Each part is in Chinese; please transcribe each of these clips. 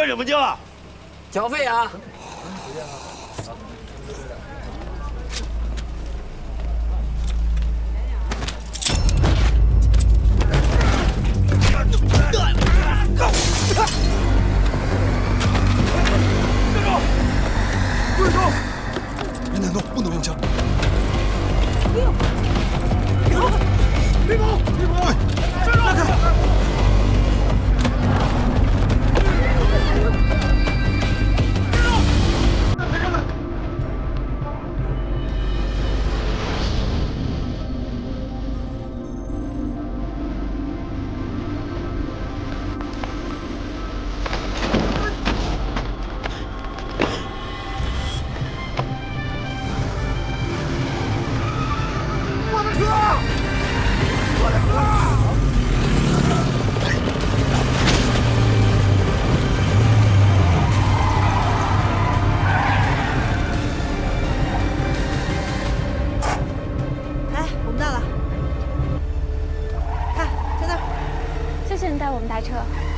这怎么交啊？缴费啊！队长，别难动，不能用枪。别跑！别跑！别跑！站住！让开！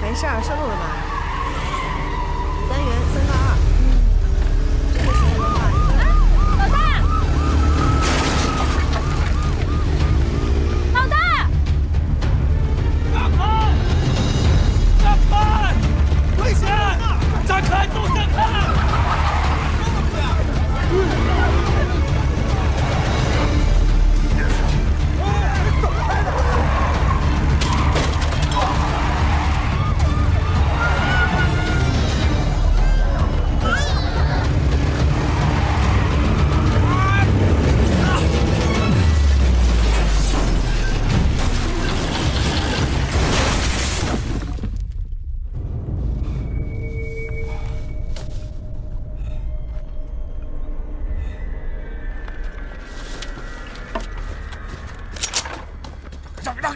没事儿，顺路了吧？5单元3到2。这个时间的话，老大，老大，让开！让开！危险！站开！都站开！ 站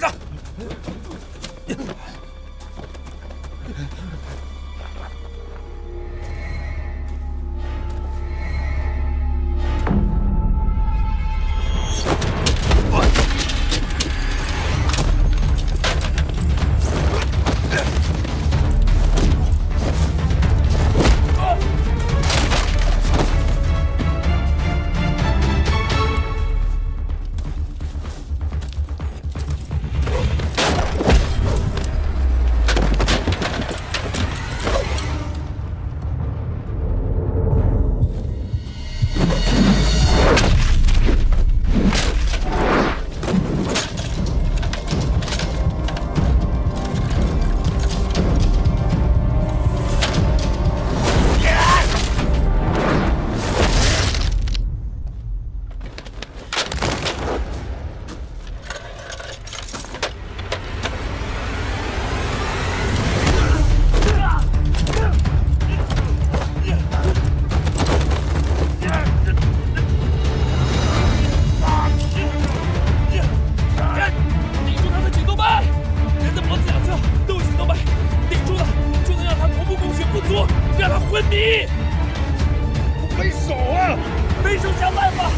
义！分手啊！分手想办法，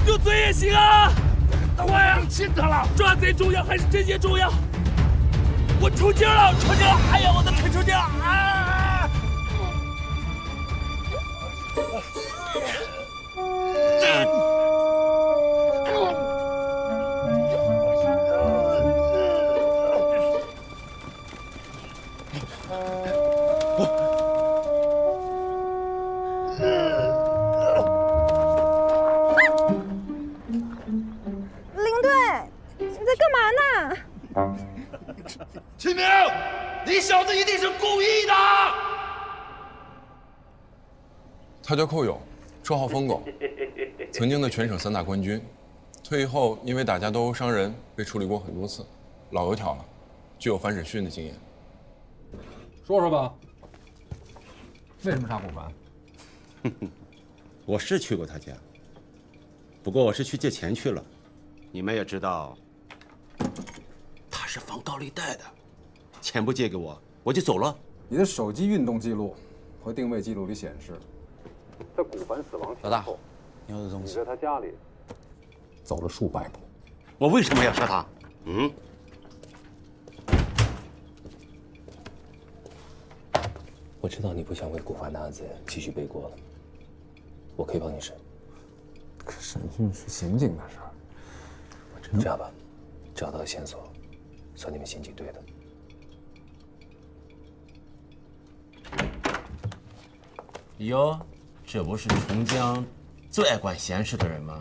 有罪也行啊！快啊！亲他了！抓贼重要还是贞洁重要？我抽筋了，抽筋了！哎呀，我的腿抽筋了！啊！领队，你在干嘛呢？秦明，你小子一定是故意的！他叫寇勇，绰号疯狗，曾经的全省3大冠军，退役后因为打架斗殴伤人，被处理过很多次，老油条了，具有反审讯的经验。说说吧，为什么杀古凡？我是去过他家，不过我是去借钱去了。你们也知道，他是放高利贷的，钱不借给我，我就走了。你的手机运动记录和定位记录里显示，在古凡死亡前后，你要的东西，你在他家里走了数百步。我为什么要杀他？我知道你不想为古凡的案子继续背锅了，我可以帮你审。可审讯是刑警的事儿。这样吧，找到线索，算你们刑警队的。哟，这不是琼江最爱管闲事的人吗？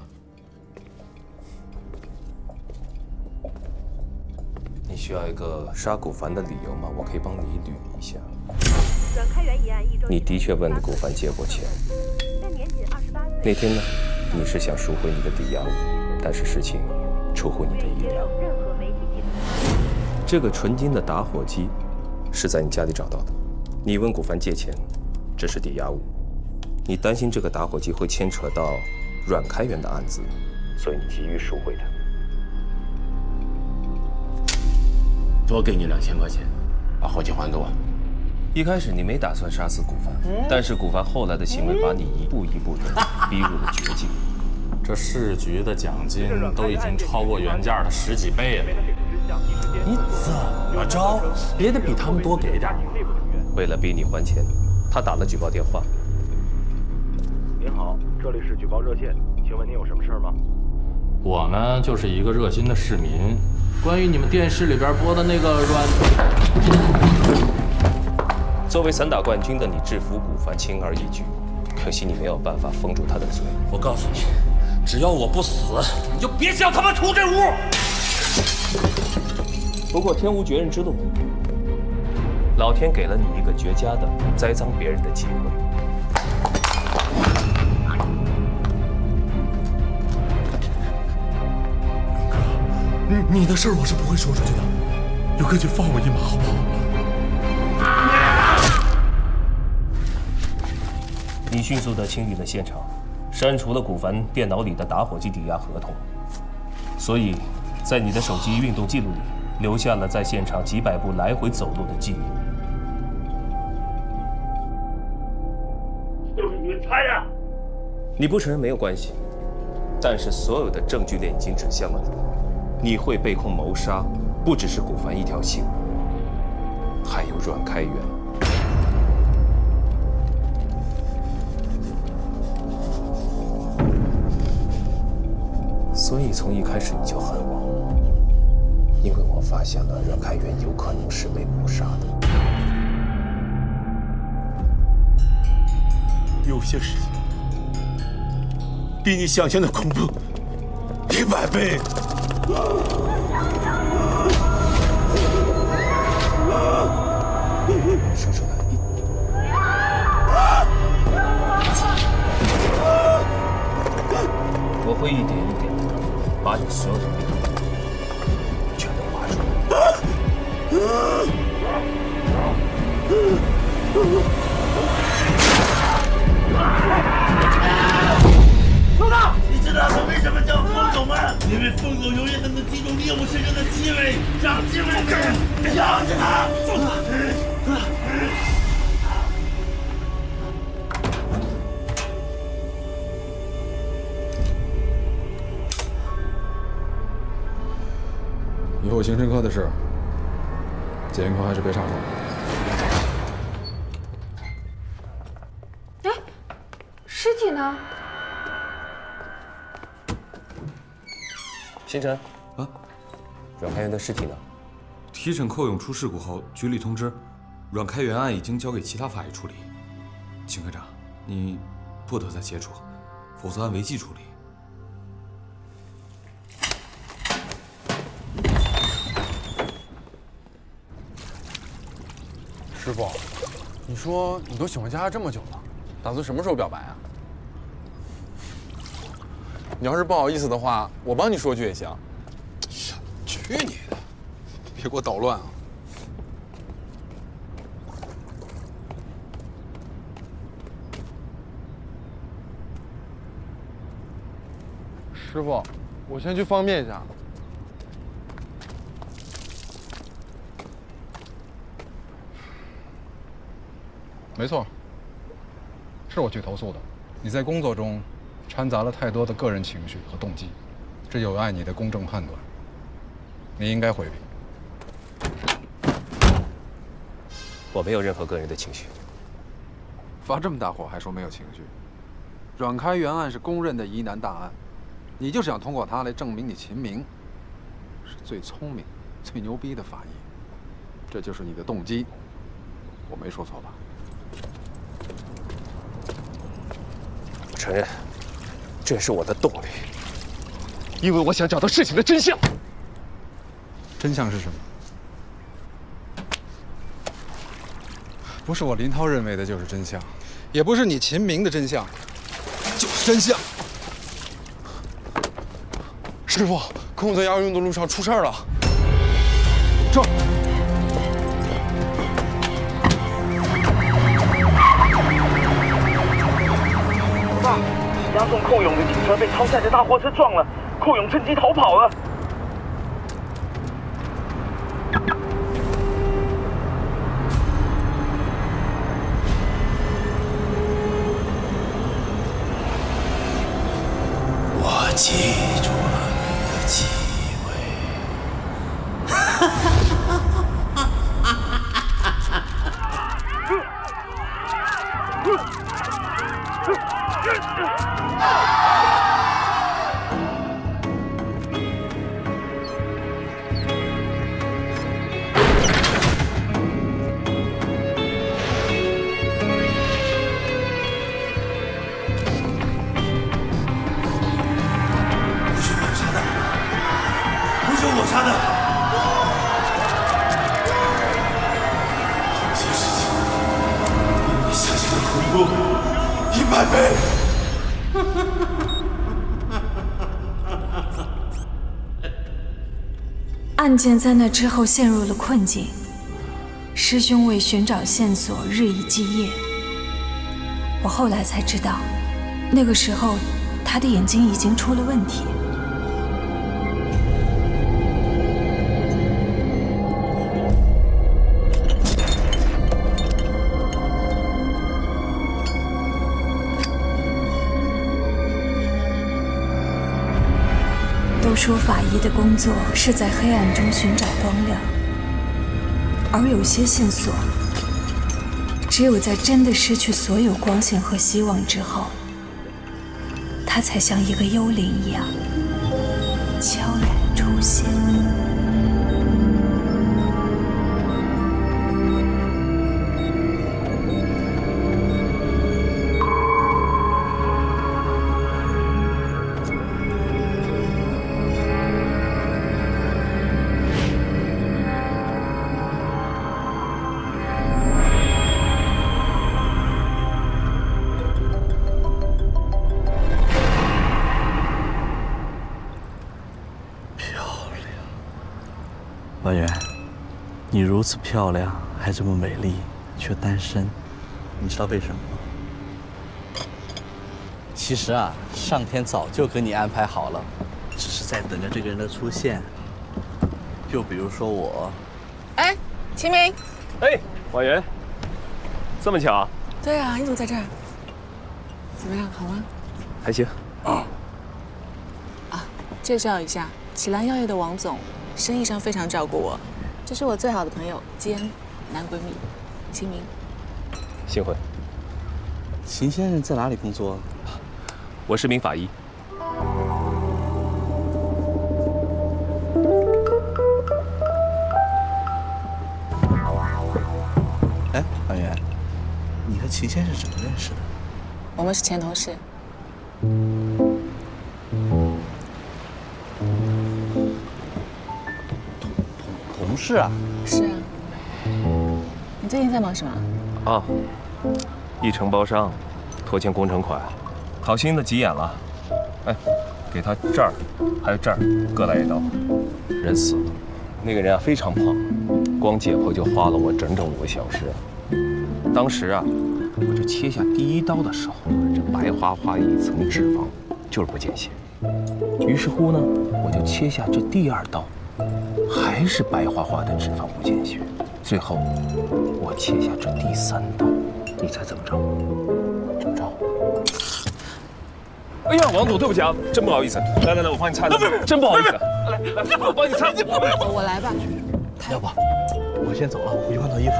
你需要一个杀古凡的理由吗？我可以帮你捋一下。阮开元一案一周。你的确问古凡借过钱，但年仅28岁。那天呢，你是想赎回你的抵押物，但是事情出乎你的意料。这个纯金的打火机是在你家里找到的，你问古凡借钱，这是抵押物。你担心这个打火机会牵扯到阮开元的案子，所以你急于赎回它。多给你2000块钱，把火机还给我。一开始你没打算杀死古凡，但是古凡后来的行为把你一步一步的逼入了绝境。这市局的奖金都已经超过原价的10几倍了，你怎么着也得比他们多给点。为了逼你还钱，他打了举报电话。您好，这里是举报热线，请问您有什么事吗？我呢就是一个热心的市民，关于你们电视里边播的那个作为散打冠军的你制服古凡轻而易举，可惜你没有办法封住他的嘴。我告诉你，只要我不死，你就别想他妈出这屋。不过天无绝人之路，老天给了你一个绝佳的栽赃别人的机会。你的事儿我是不会说出去的，有哥就放我一马好不好？你迅速地清理了现场，删除了古凡电脑里的打火机抵押合同，所以，在你的手机运动记录里留下了在现场几百步来回走路的记忆。都是你们猜的！你不承认没有关系，但是所有的证据链已经指向了你，你会被控谋杀，不只是古凡一条心，还有阮开元。所以从一开始你就恨我，因为我发现了阮开元有可能是被谋杀的。有些事情比你想象的恐怖100倍。说出来。我会一点一点把你所有的秘密全都挖出来。老大，你知道他为什么叫疯狗吗？因为疯狗永远都能记住猎物身上的气味，让气味咬着他。后刑侦科的事，检验科还是别插手。哎，尸体呢？星辰，啊，阮开元的尸体呢？提审寇勇出事故后，局里通知，阮开元案已经交给其他法医处理。秦科长，你不得再接触，否则按违纪处理。 师傅，你说你都喜欢佳佳这么久了，打算什么时候表白啊？你要是不好意思的话，我帮你说句也行。去你的！别给我捣乱啊！师傅，我先去方便一下。 没错，是我去投诉的。你在工作中掺杂了太多的个人情绪和动机，这有碍你的公正判断。你应该回避。我没有任何个人的情绪。发这么大火还说没有情绪？阮开元案是公认的疑难大案，你就是想通过它来证明你秦明是最聪明、最牛逼的法医，这就是你的动机。我没说错吧？ 我承认，这也是我的动力，因为我想找到事情的真相。真相是什么？不是我林涛认为的就是真相，也不是你秦明的真相，就是真相。师傅，可我在押运的路上出事儿了。撤！ 押送寇勇的警车被超载的大货车撞了，寇勇趁机逃跑了。我记住了你的气100倍！案件在那之后陷入了困境，师兄为寻找线索日以继夜。我后来才知道，那个时候他的眼睛已经出了问题。 都说法医的工作是在黑暗中寻找光亮，而有些线索，只有在真的失去所有光线和希望之后，它才像一个幽灵一样悄然出现。 婉媛，你如此漂亮，还这么美丽，却单身，你知道为什么吗？其实啊，上天早就给你安排好了，只是在等着这个人的出现。就比如说我。哎，秦明。哎，婉媛，这么巧？对啊，你怎么在这儿？怎么样，好吗？还行。介绍一下，启兰药业的王总，生意上非常照顾我。这是我最好的朋友兼男闺蜜，秦明。幸会。秦先生在哪里工作？我是名法医。哎，婉媛，你和秦先生怎么认识的？我们是前同事。同事啊？是啊。你最近在忙什么？啊，一承包商拖欠工程款，好心的急眼了。哎，给他这儿还有这儿各来一刀，人死了。那个人啊非常胖，光解剖就花了我整整5个小时。当时啊，我这切下第1刀的时候，这白花花一层脂肪就是不见血。于是乎呢，我就切下这第2刀，还是白花花的脂肪不见血。最后，我切下这第3刀，你猜怎么着？怎么着？哎呀，王总，对不起啊，真不好意思。来，我帮你擦。不，真不好意思。来，我帮你擦。我来吧。要不，我先走了，我回去换套衣服。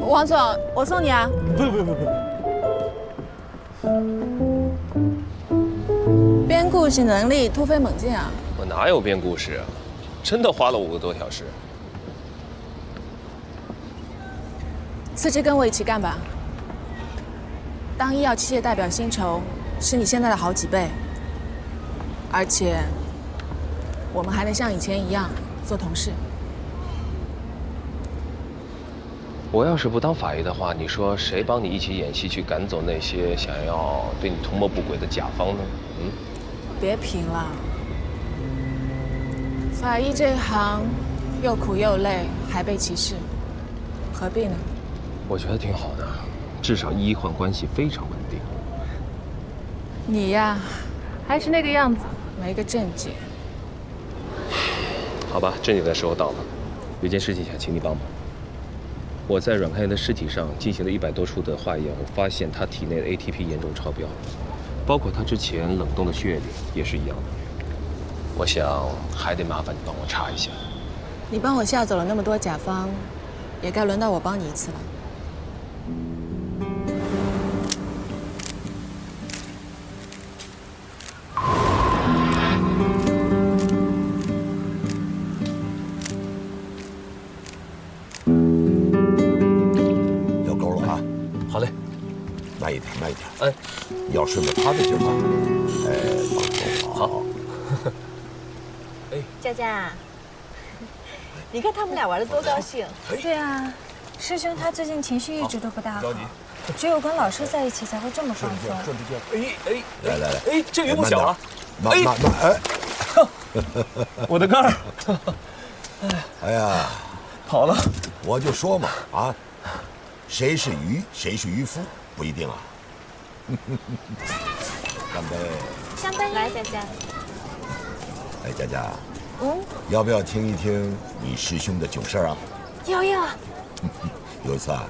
王总，我送你啊。不。编故事能力突飞猛进啊！我哪有编故事啊？真的花了5个多小时。辞职跟我一起干吧。当医药器械代表薪酬是你现在的好几倍，而且我们还能像以前一样做同事。我要是不当法医的话，你说谁帮你一起演戏去赶走那些想要对你图谋不轨的甲方呢？嗯，别贫了，法医这行又苦又累，还被歧视，何必呢？我觉得挺好的，至少医患关系非常稳定。你呀，还是那个样子，没个正经。好吧，正经的时候到了，有件事情想请你帮忙。我在阮开元的尸体上进行了100多处的化验，我发现他体内的 ATP 严重超标，包括他之前冷冻的血液里也是一样的。我想还得麻烦你帮我查一下。你帮我吓走了那么多甲方，也该轮到我帮你一次了。慢一点，哎，要顺着他的节奏，哎，放松好。哎，佳佳，你看他们俩玩的多高兴。对啊，师兄他最近情绪一直都不大好，只有跟老师在一起才会这么放松。来，哎，这鱼不小了，慢，哎，我的杆儿，哎呀，跑了，我就说嘛，啊，谁是鱼，谁是渔夫。不一定啊！干杯！上杯！来，佳佳。哎，佳佳，要不要听一听你师兄的囧事啊？要。有一次啊，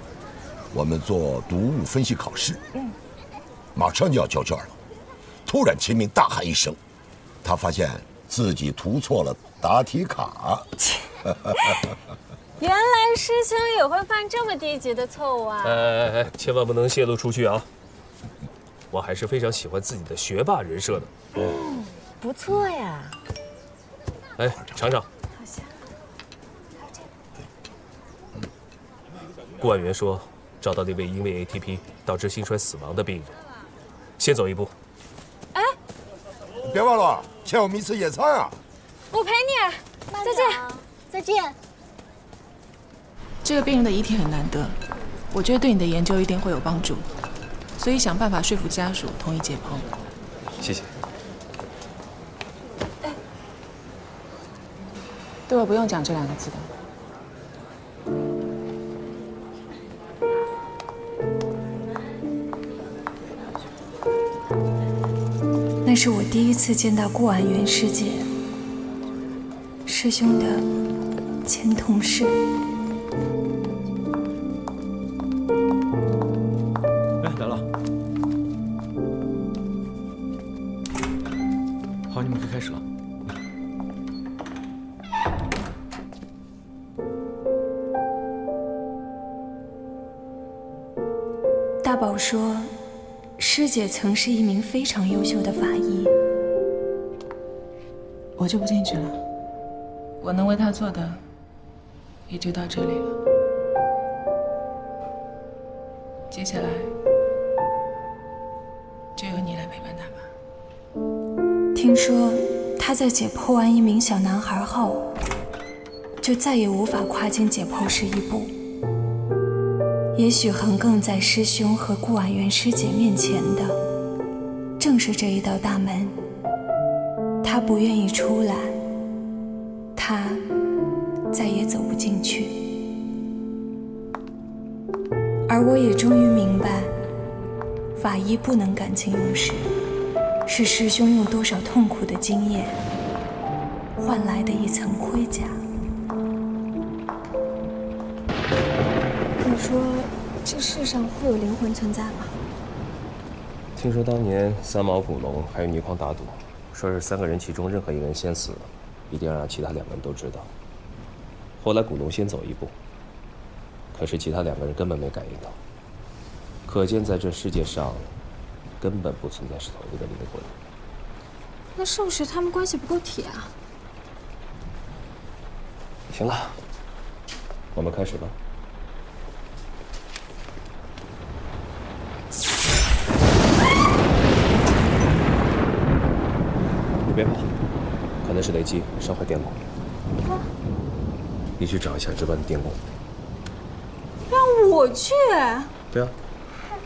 我们做毒物分析考试，马上就要交卷了，突然秦明大喊一声，他发现自己涂错了答题卡。原来师兄也会犯这么低级的错误啊！哎，千万不能泄露出去啊！我还是非常喜欢自己的学霸人设的。不错呀。哎，尝尝。顾婉媛说，找到那位因为 ATP 导致心衰死亡的病人，先走一步。哎，别忘了欠我们一次野餐啊！我陪你。再见。再见。这个病人的遗体很难得，我觉得对你的研究一定会有帮助，所以想办法说服家属同意解剖。谢谢。对我不用讲这2个字的。那是我第一次见到顾婉媛师姐，师兄的前同事。来了，好，你们可以开始了。大宝说，师姐曾是一名非常优秀的法医。我就不进去了，我能为他做的也就到这里了。接下来就由你来陪伴他吧。听说他在解剖完一名小男孩后，就再也无法跨进解剖室一步。也许横亘在师兄和顾婉媛师姐面前的，正是这一道大门。他不愿意出来，他再也走不进去。而我也终于明白，法医不能感情用事，是师兄用多少痛苦的经验换来的一层盔甲。你说这世上会有灵魂存在吗？听说当年三毛、古龙还有倪匡打赌，说是3个人其中任何一个人先死，一定要让其他2个人都知道。后来古龙先走一步，可是其他2个人根本没感应到。可见在这世界上，根本不存在是同一个灵魂。那是不是他们关系不够铁啊？行了，我们开始吧。你别跑，可能是雷击烧坏电路。你去找一下值班的电工。让我去？对啊，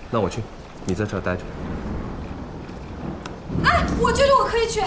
那我去，你在这儿待着。哎，我觉得我可以去。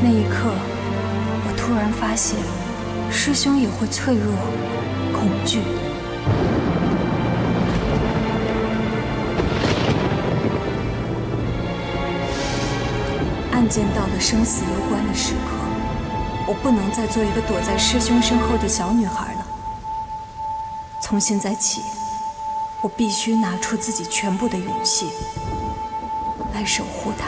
那一刻，我突然发现，师兄也会脆弱、恐惧。案件到了生死攸关的时刻，我不能再做一个躲在师兄身后的小女孩了。从现在起，我必须拿出自己全部的勇气，来守护她。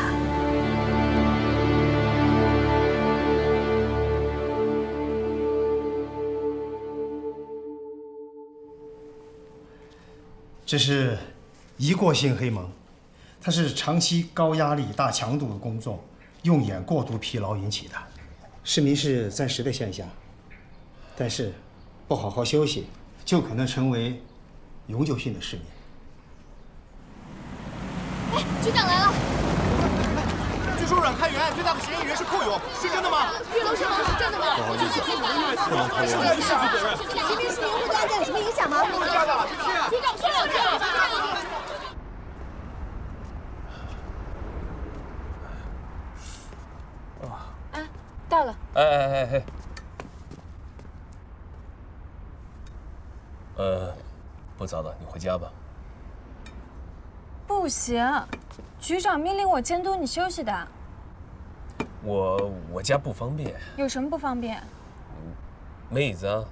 这是一过性黑蒙，它是长期高压力、大强度的工作，用眼过度疲劳引起的。失明是暂时的现象，但是不好好休息，就可能成为永久性的失明。哎，局长来了！据说阮开元案最大的嫌疑人是寇勇，是真的吗？岳楼上是真的吗？不好意思，不能透露。秦明市民会对案件有什么影响吗？局长说两句。哎，到了。哎，不早了，你回家吧。不行，局长命令我监督你休息的。我家不方便。有什么不方便？没椅子啊。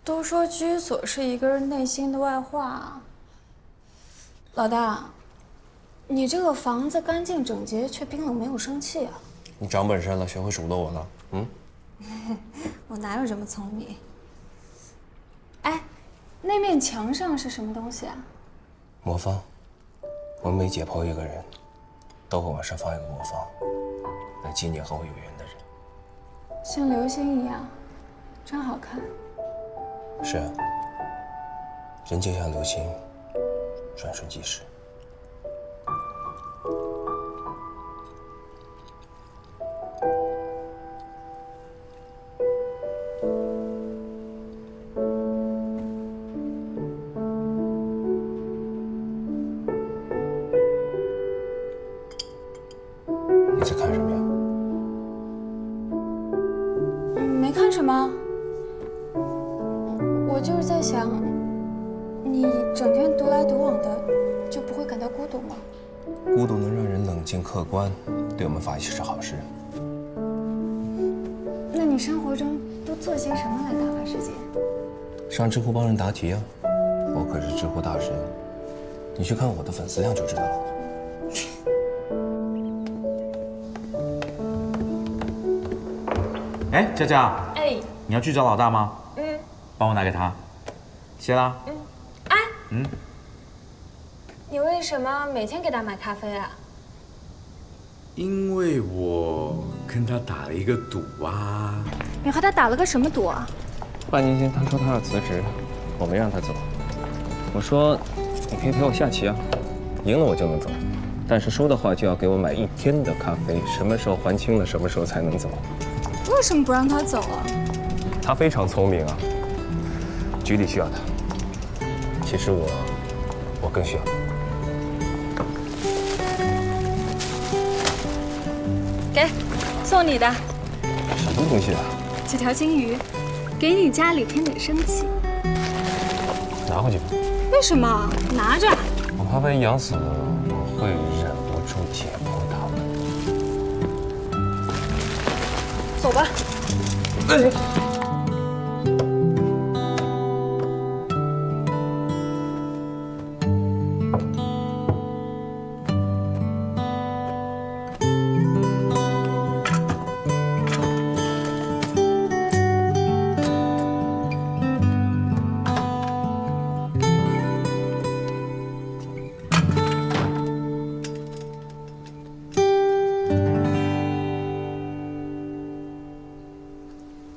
都说居所是一个人内心的外化。老大，你这个房子干净整洁，却冰冷没有生气啊！你长本事了，学会数落我了。我哪有这么聪明？哎，那面墙上是什么东西啊？魔方。我们每解剖一个人，都会往上放一个魔方，来纪念和我有缘的人。像流星一样，真好看。是啊，人就像流星，转瞬即逝。你在看什么呀？没看什么。我就是在想，你整天独来独往的，就不会感到孤独吗？孤独能让人冷静客观，对我们法医是好事。那你生活中都做些什么来打发时间？上知乎帮人答题啊，我可是知乎大神，你去看我的粉丝量就知道了。哎，佳佳，哎，你要去找老大吗？嗯，帮我拿给他。谢啦。嗯，哎，嗯，你为什么每天给他买咖啡啊？因为我跟他打了一个赌啊。你和他打了个什么赌啊？半年前他说他要辞职，我没让他走。我说你可以陪我下棋啊，赢了我就能走，但是输的话就要给我买1天的咖啡，什么时候还清了，什么时候才能走。为什么不让他走啊？他非常聪明啊，局里需要他。其实我更需要他。给，送你的。什么东西啊？几条金鱼，给你家里添点生气。拿回去吧。为什么？拿着。我怕被养死了，我会忍不住解剖它们。走吧。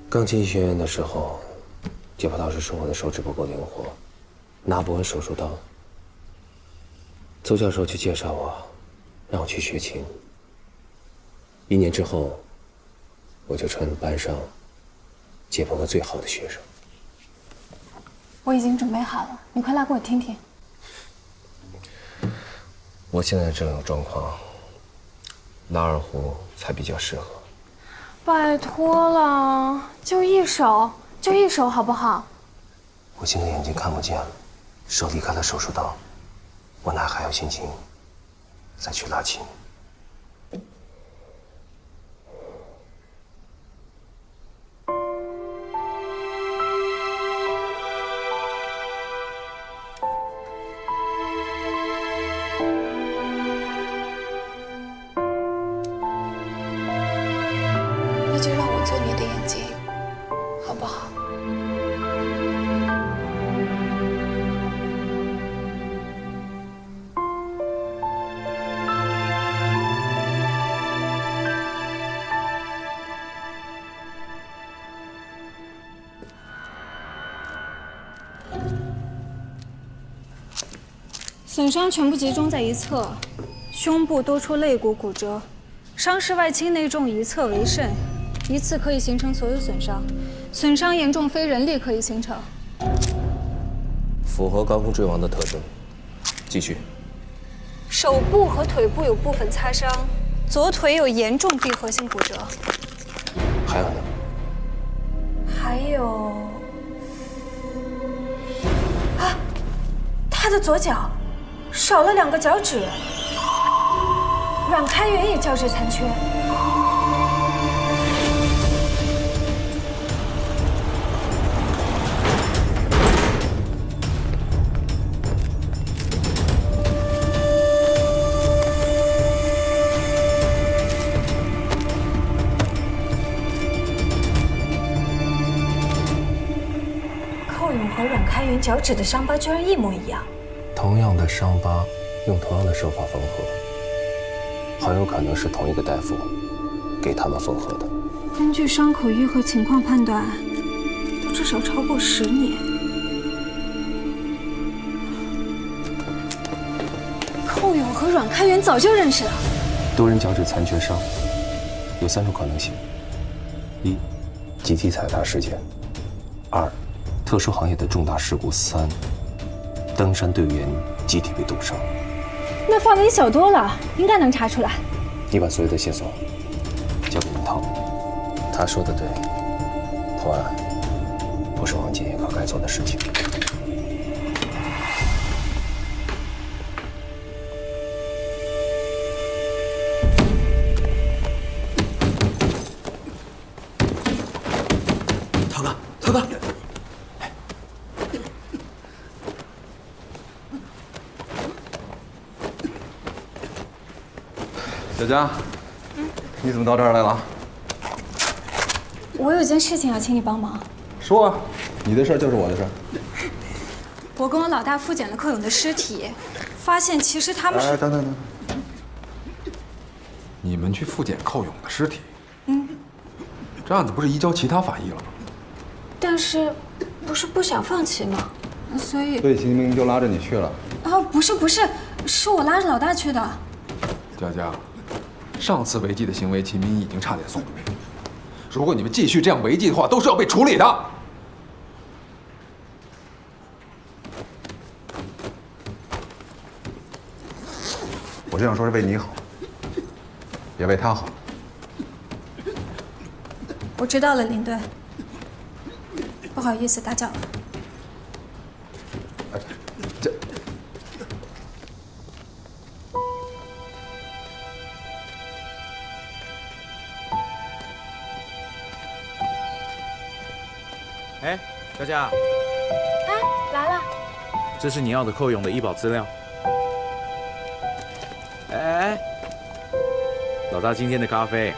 刚进医学院的时候，解剖老师说我的手指不够灵活，拿不稳手术刀。邹教授就介绍我，让我去学琴。1年之后，我就成了班上解剖的最好的学生。我已经准备好了，你快来给我听听。我我现在这种状况，拉二胡才比较适合。拜托了，就一首好不好？我现在眼睛看不见，手离开了手术刀，我哪还有心情再去拉琴？那就让我做你的眼睛，好不好？损伤全部集中在一侧，胸部多处肋骨骨折，伤势外倾内重，一侧为甚，一次可以形成所有损伤，损伤严重非人力可以形成。符合高空坠亡的特征。继续。手部和腿部有部分擦伤，左腿有严重闭合性骨折。还有呢？还有啊，他的左脚少了2个脚趾，软开源也交织残缺。寇勇和阮开元脚趾的伤疤居然一模一样。同样的伤疤，用同样的手法缝合，很有可能是同一个大夫给他们缝合的。根据伤口愈合情况判断，都至少超过10年。寇勇和阮开元早就认识了。多人脚趾残缺伤有3种可能性：一、集体踩踏事件；二、特殊行业的重大事故；3、登山队员集体被冻伤。那范围小多了，应该能查出来。你把所有的线索交给林涛，他说的对，破案不是王建业搞该做的事情。涛哥，小佳，你怎么到这儿来了？我有件事情要请你帮忙。说啊，你的事儿就是我的事儿。我跟我老大复检了寇勇的尸体，发现其实他们是……等，你们去复检寇勇的尸体？这案子不是移交其他法医了吗？但是，不是不想放弃吗？所以秦明就拉着你去了。啊，不是，是我拉着老大去的。佳佳，上次违纪的行为，秦明已经差点送了命。如果你们继续这样违纪的话，都是要被处理的。我这样说是为你好，也为他好。我知道了，林队。不好意思打搅了。哎，佳佳，哎，来了。这是你要的寇勇的医保资料。哎，老大今天的咖啡。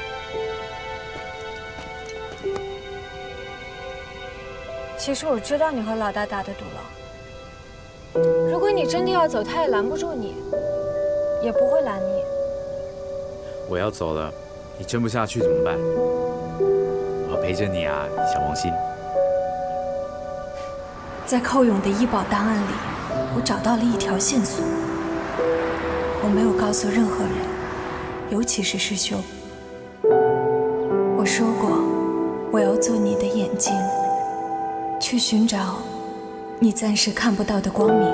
其实我知道你和老大打的赌了。如果你真的要走，他也拦不住你，也不会拦你。我要走了，你撑不下去怎么办？我陪着你啊，小王心。在寇勇的医保档案里，我找到了一条线索。我没有告诉任何人，尤其是师兄。我说过，我要做你的眼睛，去寻找你暂时看不到的光明。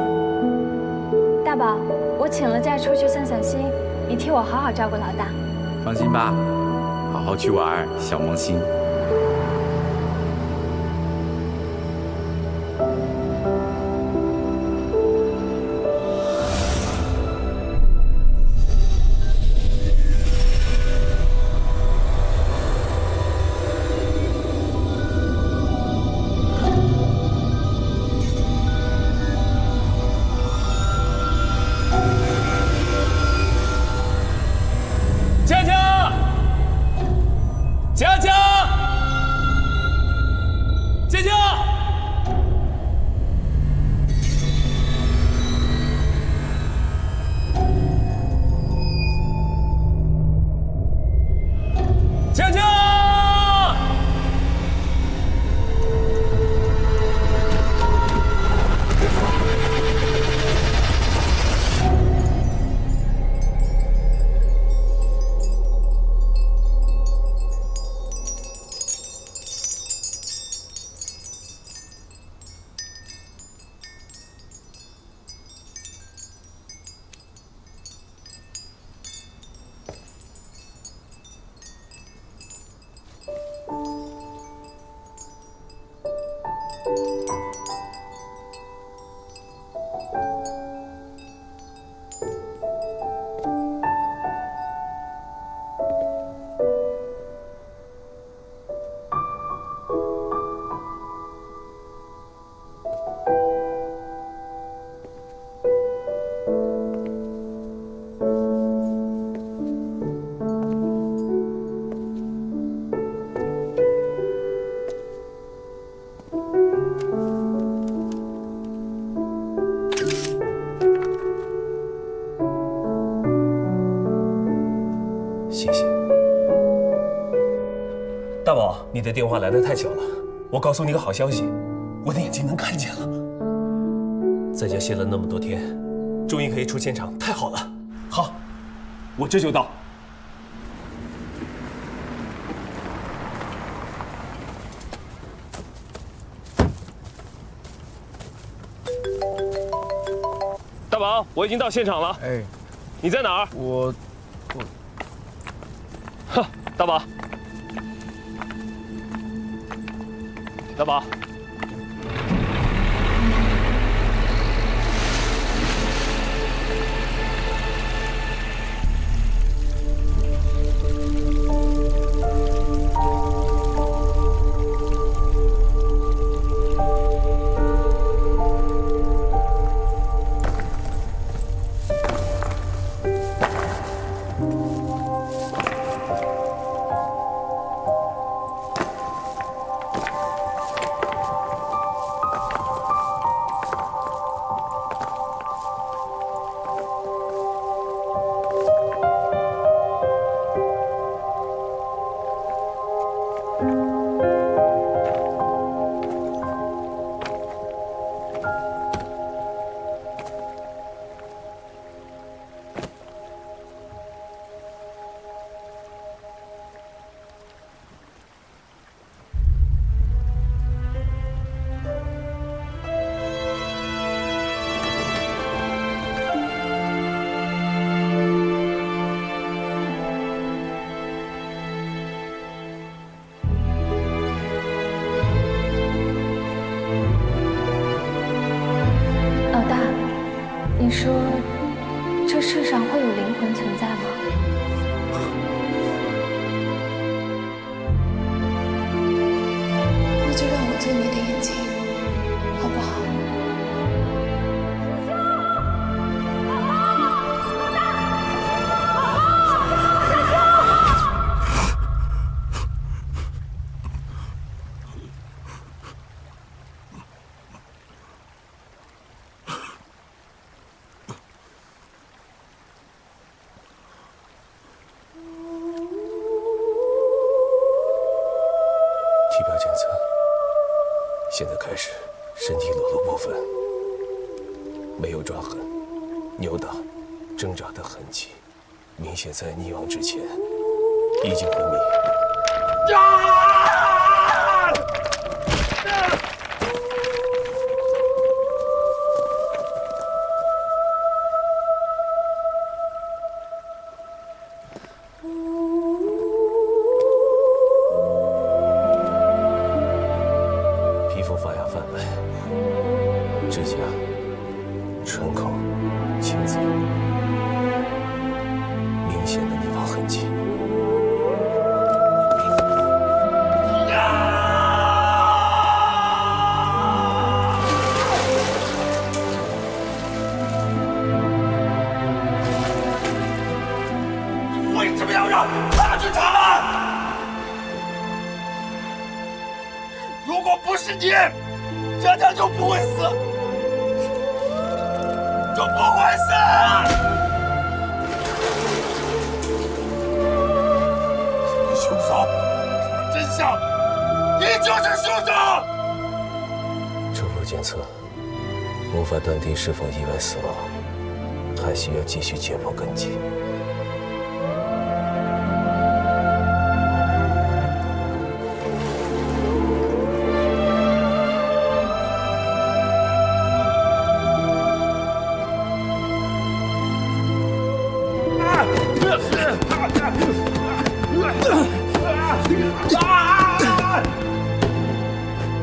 大宝，我我请了假出去散散心，你替我好好照顾老大。放心吧，好好去玩，小萌新。谢谢，大宝，你的电话来得太巧了。我告诉你个好消息，我的眼睛能看见了。在家歇了那么多天，终于可以出现场，太好了。好，我这就到。大宝，我已经到现场了。哎，你在哪儿？我。哼，大宝，大宝，你说，这世上会有灵魂存在吗？那就让我做你的眼睛，好不好？体表检测，现在开始，身体裸露部分没有抓痕、扭打、挣扎的痕迹，明显在溺亡之前已经昏迷。指甲、唇口、青紫，明显的泥瓦痕迹。为什么要让他去查案？如果不是你，佳佳就不会死，就不会死。凶手，真相，你就是凶手。初步检测无法断定是否意外死亡，还需要继续解剖根基。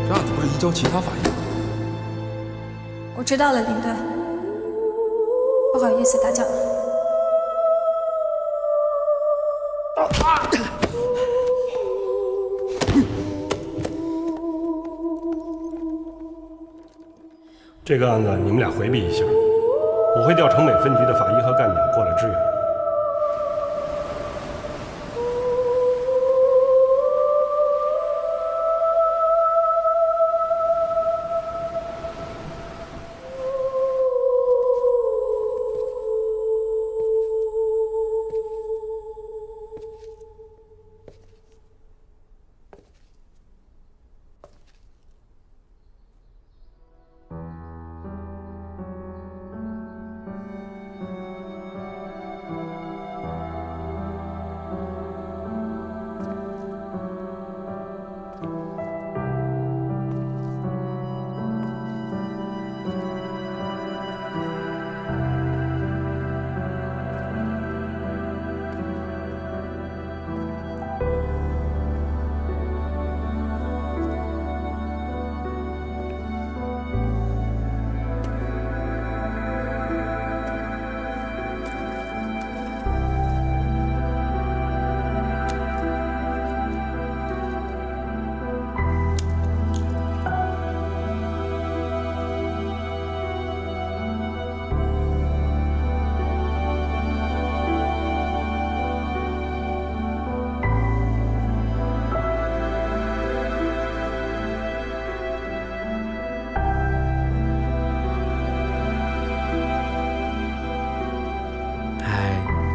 这案子不是移交其他法医吗？我知道了，领队。不好意思打搅了。这个案子你们俩回避一下，我会调城北分局的法医和干警过来支援。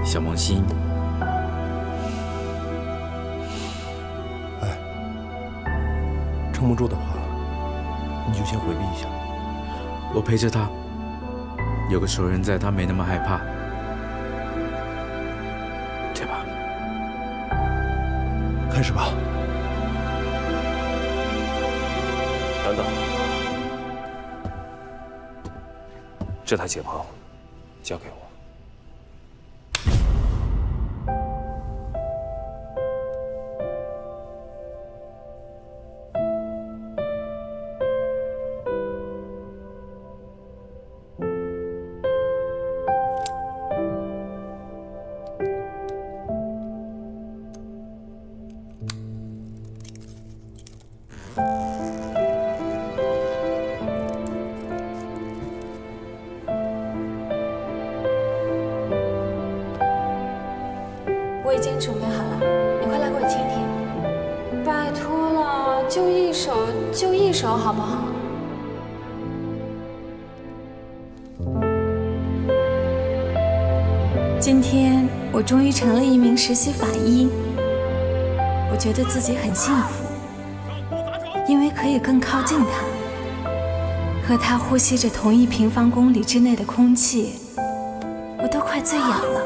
小萌新，哎，撑不住的话，你就先回避一下。我陪着他，有个熟人在，他没那么害怕，对吧？开始吧。等等，这台解剖交给我。我已经准备好了，你快来给我舔舔。拜托了，就一手好不好？今天我终于成了一名实习法医，我觉得自己很幸福，因为可以更靠近他，和他呼吸着同一平方公里之内的空气，我都快醉氧了。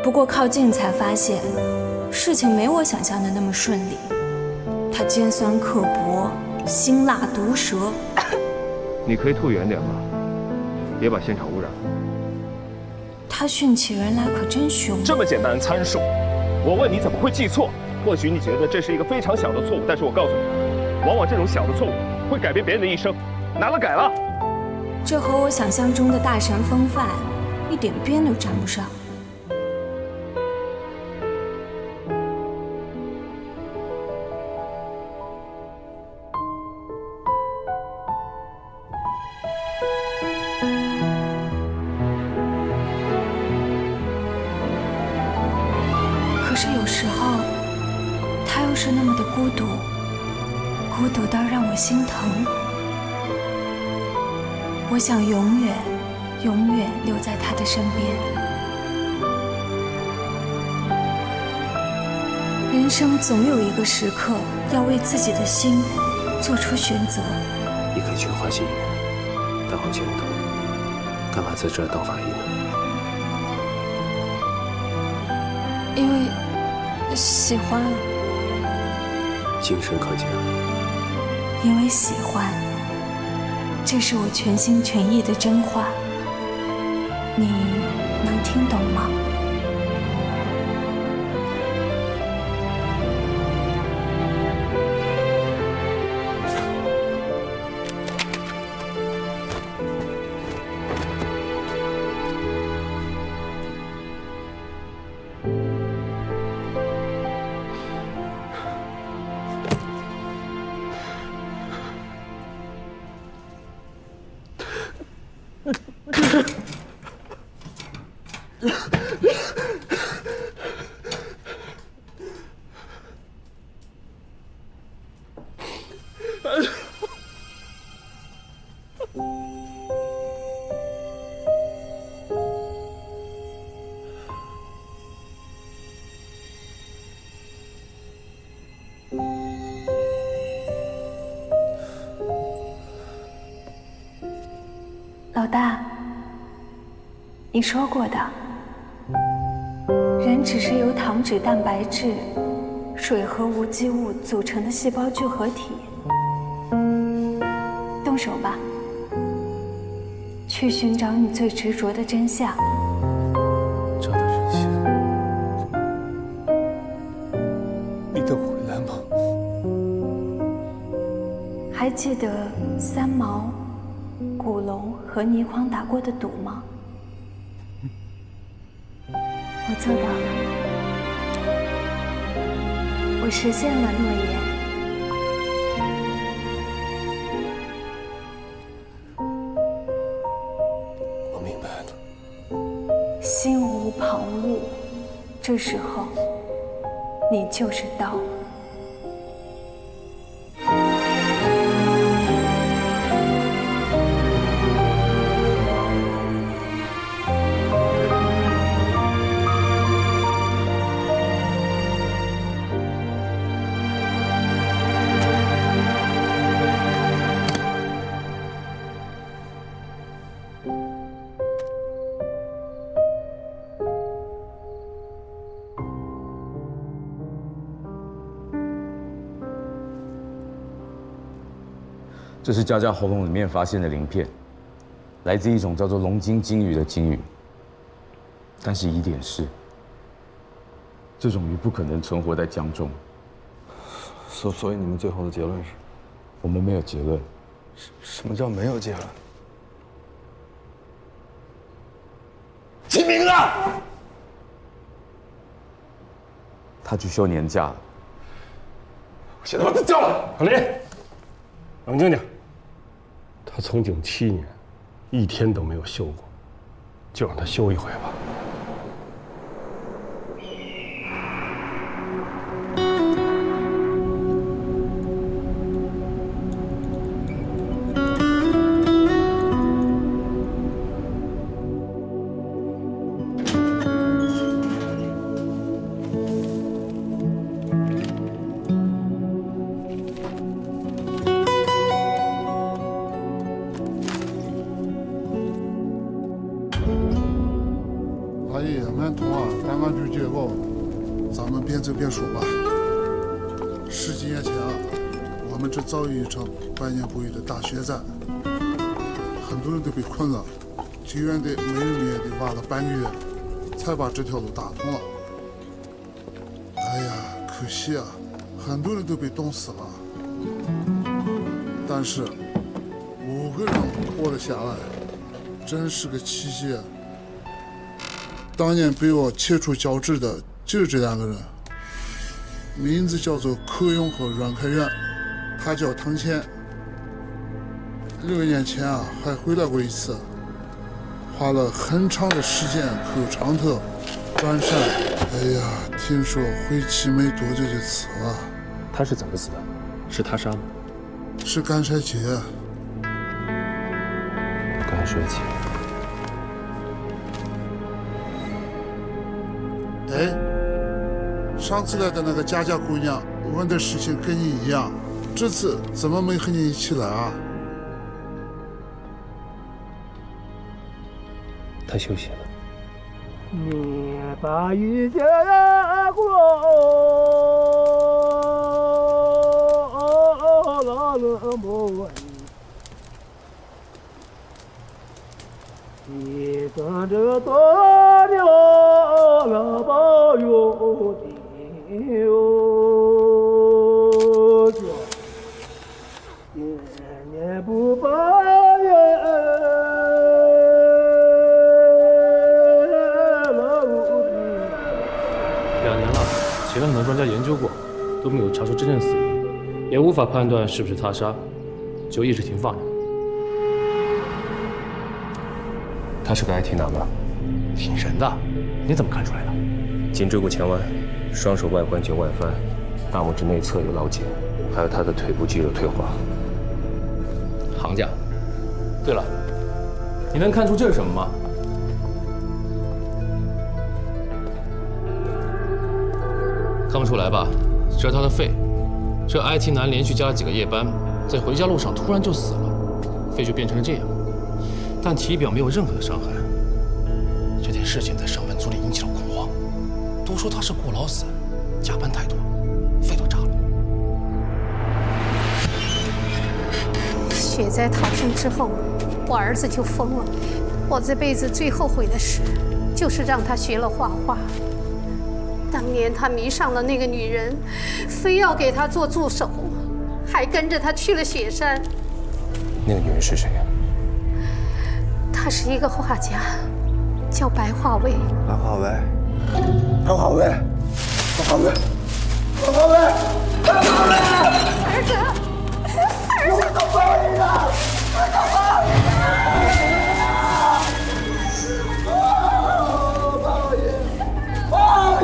不过靠近才发现，事情没我想象的那么顺利。他尖酸刻薄，辛辣毒舌。你可以退远点吗？别把现场污染了。他训起人来可真凶。这么简单的参数，我问你怎么会记错？或许你觉得这是一个非常小的错误，但是我告诉你，往往这种小的错误会改变别人的一生，拿了改了。这和我想象中的大神风范一点边都沾不上。可是有时候，他又是那么的孤独，孤独到让我心疼。我想永远留在他的身边。人生总有一个时刻，要为自己的心做出选择。你可以去花心园，大好前途，干嘛在这儿当法医呢？因为喜欢，精神可嘉。因为喜欢，这是我全心全意的真话，你能听懂吗？老大，你说过的，人只是由糖脂、蛋白质、水和无机物组成的细胞聚合体。动手吧，去寻找你最执着的真相。找到真相，你能回来吗？还记得三毛、古龙和倪匡打过的赌吗？我做到了，我实现了诺言。我明白了。心无旁骛，这时候你就是刀。这是佳佳喉咙里面发现的鳞片，来自一种叫做龙筋鲸鱼的鲸鱼。但是疑点是，这种鱼不可能存活在江中。所以你们最后的结论是？我们没有结论。什么叫没有结论？秦明呢？他去休年假了。我现在把他叫来。郝林，冷静点。他从警7年，一天都没有休过，就让他休一回吧。阿姨，俺同啊，单干局结构，咱们边走边说吧。10几年前啊，我们这遭遇一场百年不遇的大雪灾，很多人都被困了，救援队每人也得挖了半个月，才把这条路打通了。哎呀，可惜啊，很多人都被冻死了。但是5个人活了下来，真是个奇迹啊！当年被我切除脚趾的就是这2个人，名字叫做柯勇和阮开元，他叫唐谦。6年前啊，还回来过一次，花了很长的时间去长特、转山。哎呀，听说回去没多久就死了。他是怎么死的？是他杀吗？是干衰竭。干衰竭。哎，上次来的那个佳佳姑娘问的事情跟你一样，这次怎么没和你一起来啊？他休息了。你把雨接过，了么？你等着多久了？保佑的哟，年年不抱怨。2年了，请了很多专家研究过，都没有查出真正死因，也无法判断是不是他杀，就一直停放着。他是个 IT 男吧？挺神的，你怎么看出来的？颈椎骨前弯，双手外关节外翻，大拇指内侧有涝结，还有他的腿部肌肉退化。行家。对了，你能看出这是什么吗？看不出来吧？这是他的肺。这 IT 男连续加了几个夜班，在回家路上突然就死了，肺就变成了这样。但体表没有任何的伤害。这件事情在上班族里引起了恐慌，都说他是过劳死，加班太多，肺都炸了。雪灾逃生之后，我儿子就疯了。我这辈子最后悔的事，就是让他学了画画。当年他迷上了那个女人，非要给他做助手，还跟着他去了雪山。那个女人是谁呀？他是一个画家，叫白化薇。白化薇，白化薇，白化薇，白化薇，白化薇！儿子，儿子，我都抱你的，我都抱你的！抱你，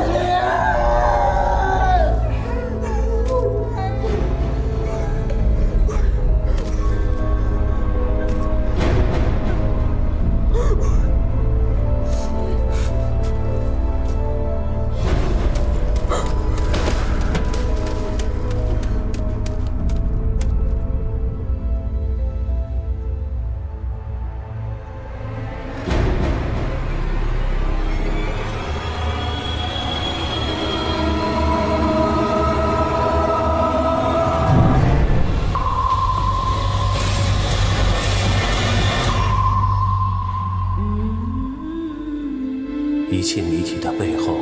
抱你！一切谜题的背后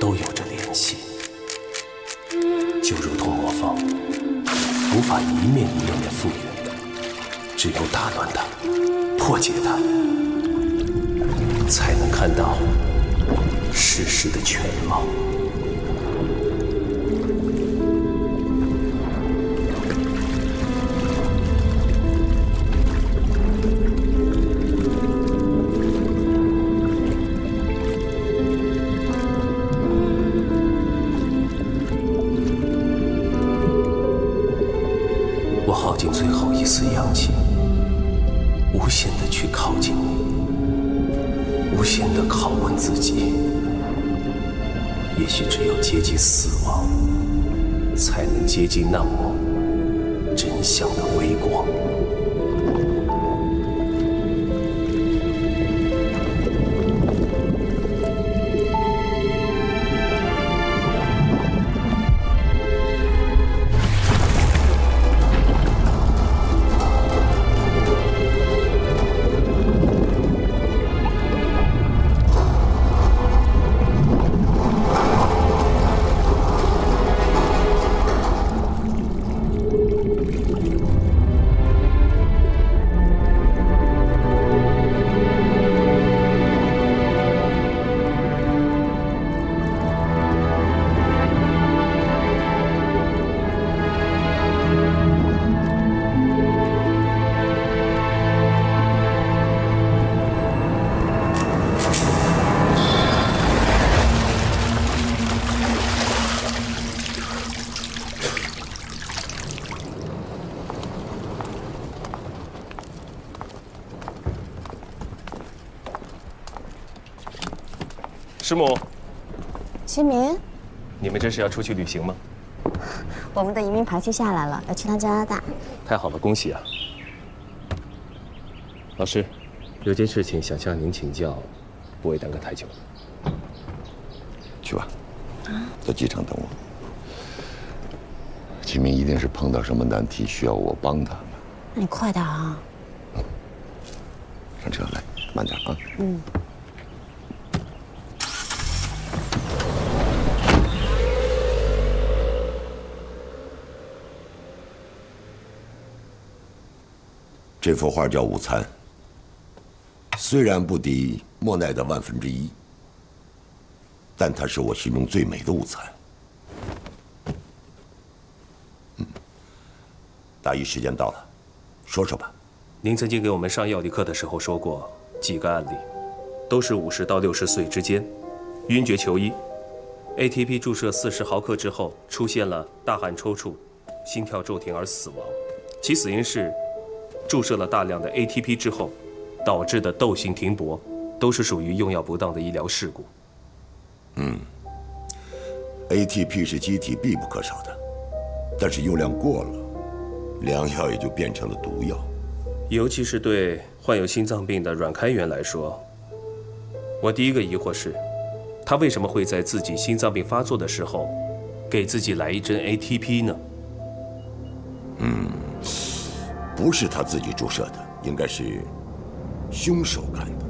都有着联系，就如同魔方，无法一面一面的复原，只有打乱它，破解它，才能看到事实的全貌。我耗尽最后一丝阳气，无限地去靠近你，无限地拷问自己。也许只有接近死亡，才能接近那抹真相的微光。师母，齐明，你们这是要出去旅行吗？我们的移民排期下来了，要去趟加拿大。太好了，恭喜啊！老师，有件事情想向您请教，不会耽搁太久。去吧，在机场等我。齐明一定是碰到什么难题需要我帮他。那你快点啊！上车来，慢点啊。嗯。这幅画叫《午餐》，虽然不敌莫奈的1/1000，但它是我心中最美的午餐。大一时间到了，说说吧。您曾经给我们上药理课的时候说过几个案例，都是50到60岁之间，晕厥求医 ，ATP 注射40毫克之后出现了大汗抽搐、心跳骤停而死亡，其死因是注射了大量的 ATP 之后导致的窦性停泊，都是属于用药不当的医疗事故。ATP 是机体必不可少的，但是用量过了，良药也就变成了毒药。尤其是对患有心脏病的阮开元来说，我第一个疑惑是，他为什么会在自己心脏病发作的时候，给自己来一针 ATP 呢？不是他自己注射的，应该是凶手干的。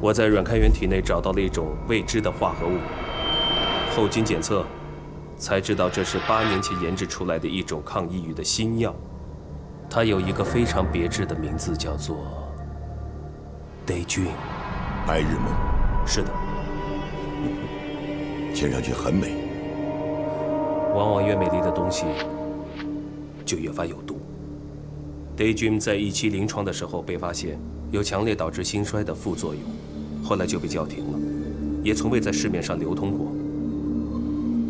我在阮开元体内找到了一种未知的化合物，后经检测，才知道这是8年前研制出来的一种抗抑郁的新药。它有一个非常别致的名字，叫做 Daydream， 白日梦。是的，听上去很美。往往越美丽的东西，就越发有毒。Daydream 在1期临床的时候被发现有强烈导致心衰的副作用，后来就被叫停了，也从未在市面上流通过。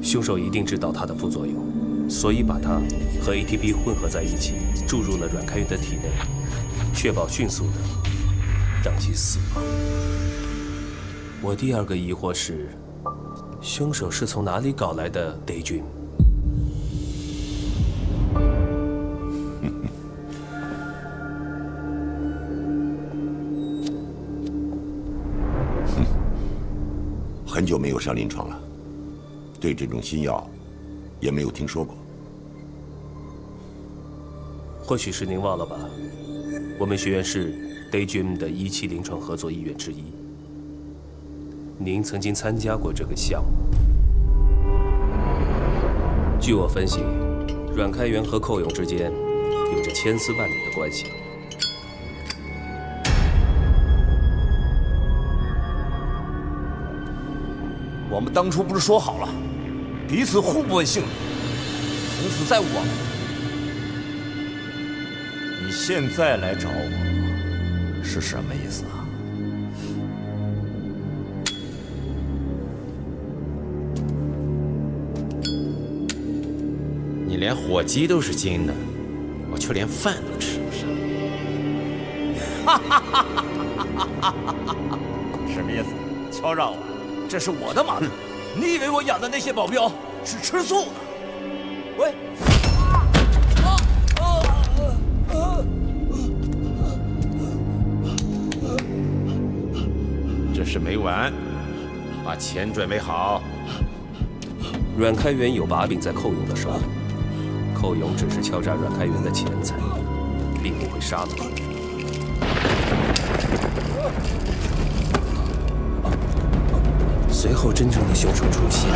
凶手一定知道它的副作用，所以把它和 ATP 混合在一起，注入了阮开元的体内，确保迅速的让其死亡。我第二个疑惑是，凶手是从哪里搞来的 Daydream？很久没有上临床了，对这种新药也没有听说过。或许是您忘了吧，我们学院是 Daydream 的1期临床合作医院之一，您曾经参加过这个项目。据我分析，阮开元和寇勇之间有着千丝万缕的关系。我们当初不是说好了，彼此互不问姓名，从此再无往来。你现在来找我，是什么意思啊？你连火鸡都是金的，我却连饭都吃不上。什么意思？敲诈我？这是我的马子，你以为我养的那些保镖是吃素的？喂！这事没完，把钱准备好。阮开元有把柄在寇勇的手里，寇勇只是敲诈阮开元的钱财，并不会杀了他。随后，真正的凶手出现。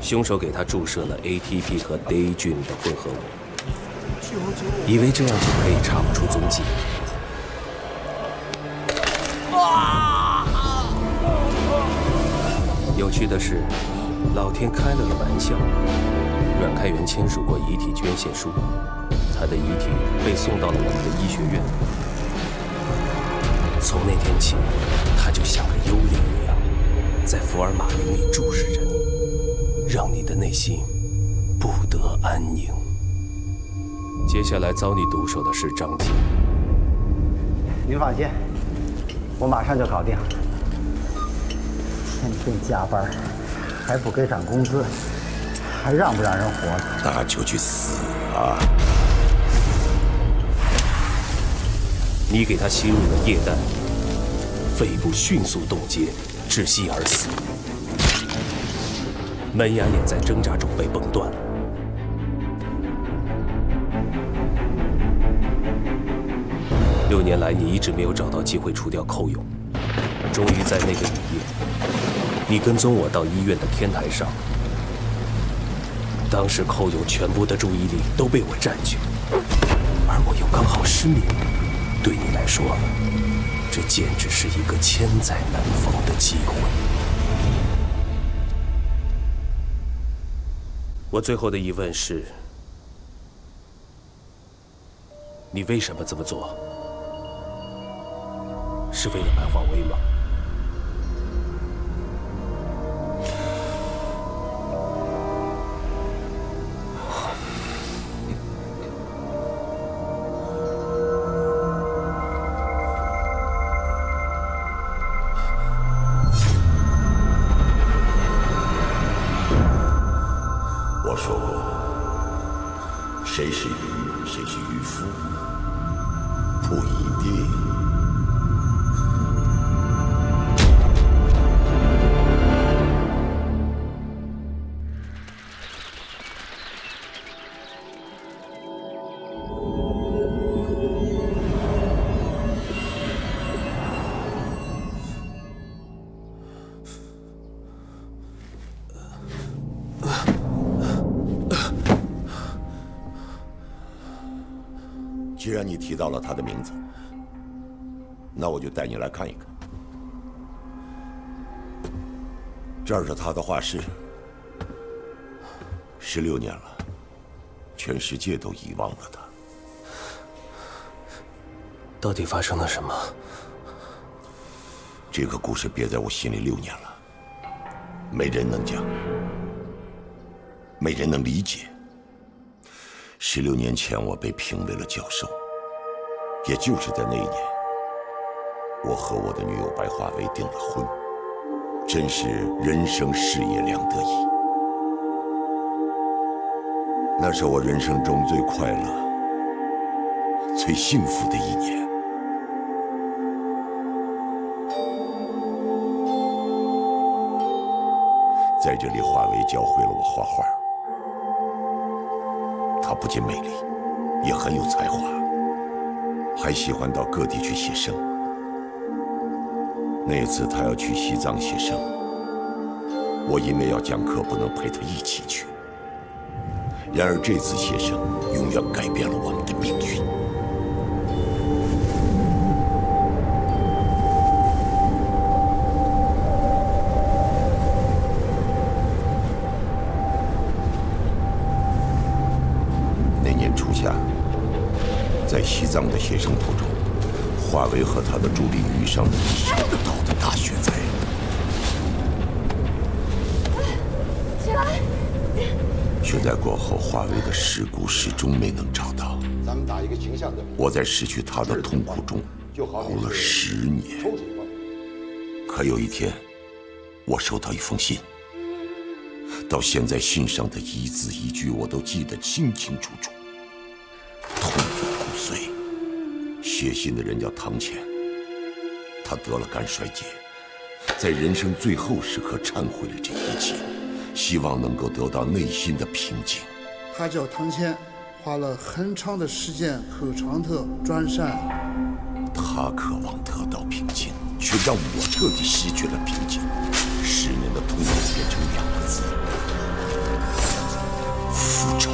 凶手给他注射了 ATP 和 Daydream 的混合物，以为这样就可以查不出踪迹。有趣的是，老天开了个玩笑，阮开元签署过遗体捐献书，他的遗体被送到了我们的医学院。从那天起，他就像个幽灵一样，在福尔马林里注视着你，让你的内心不得安宁。接下来遭你毒手的是张静。民法监，我马上就搞定。天天加班，还不给涨工资，还让不让人活了？那就去死啊！你给他吸入了液氮，肺部迅速冻结，窒息而死。门牙也在挣扎中被崩断了。6年来，你一直没有找到机会除掉寇勇，终于在那个雨夜，你跟踪我到医院的天台上。当时寇勇全部的注意力都被我占据，而我又刚好失眠。对你来说，这简直是一个千载难逢的机会。我最后的疑问是：你为什么这么做？是为了白华威吗？我说过，谁是渔，谁是渔夫，不一定。既然你提到了他的名字，那我就带你来看一看。这儿是他的画室，16年了，全世界都遗忘了他。到底发生了什么？这个故事憋在我心里6年了，没人能讲，没人能理解。16年前，我被评为了教授，也就是在那一年，我和我的女友白华薇订了婚，真是人生事业两得意。那是我人生中最快乐、最幸福的一年。在这里，华薇教会了我画画。她不仅美丽，也很有才华，还喜欢到各地去写生。那次她要去西藏写生，我因为要讲课不能陪她一起去。然而这次写生永远改变了我们的命运。初夏，在西藏的写生途中，华为和他的助理遇上了意想不到的大雪灾。起来！雪灾过后，华为的尸骨始终没能找到。咱们打一个形象的。我在失去他的痛苦中熬了10年。可有一天，我收到一封信，到现在信上的一字一句我都记得清清楚楚。痛入骨髓。写信的人叫唐乾，他得了肝衰竭，在人生最后时刻忏悔了这一切，希望能够得到内心的平静。他叫唐乾，花了很长的时间口长特转山。他渴望得到平静，却让我彻底失去了平静。10年的痛苦变成2个字：复仇。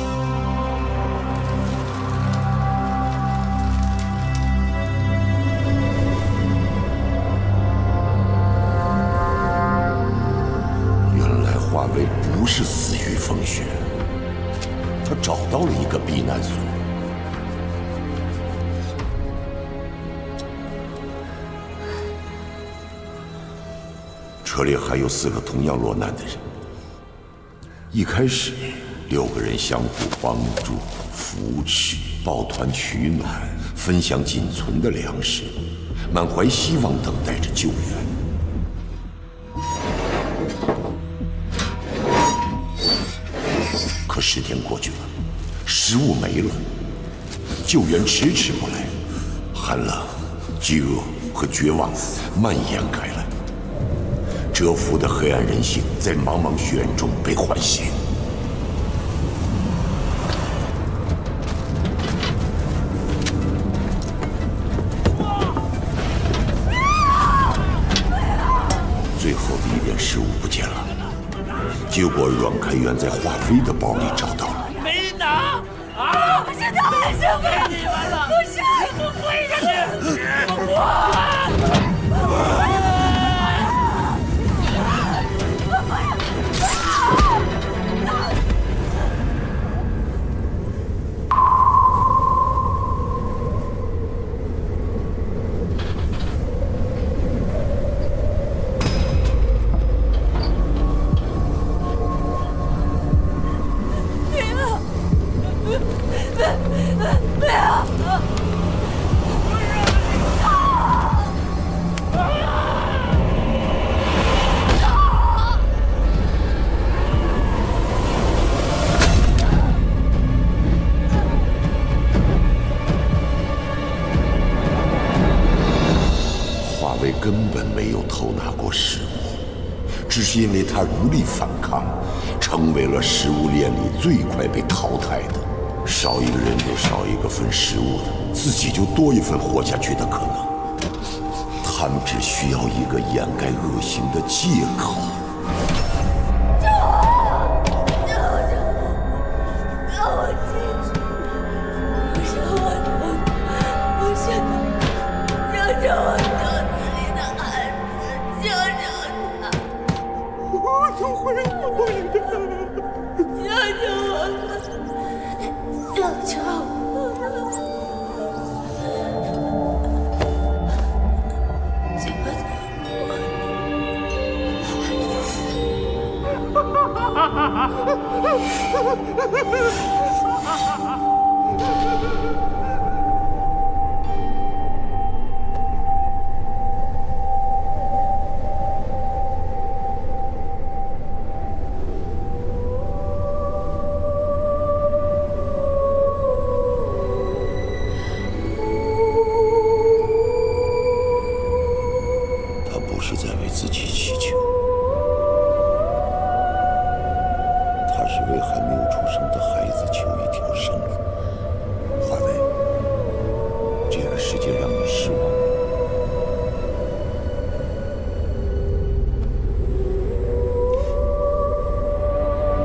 华为不是死于风雪，他找到了一个避难所。车里还有4个同样落难的人。一开始，6个人相互帮助、扶持、抱团取暖，分享仅存的粮食。满怀希望等待着救援。可10天过去了，食物没了，救援迟迟不来，寒冷、饥饿和绝望蔓延开来。蛰伏的黑暗人性在茫茫血染中被唤醒。最后的一点食物不见了，结果阮开元在华妃的包里找到了。没拿啊！不是他们先给你们了，不是我跪下去，根本没有偷拿过食物，只是因为他无力反抗，成为了食物链里最快被淘汰的。少一个人就少一个分食物的，自己就多一份活下去的可能。他们只需要一个掩盖恶行的借口。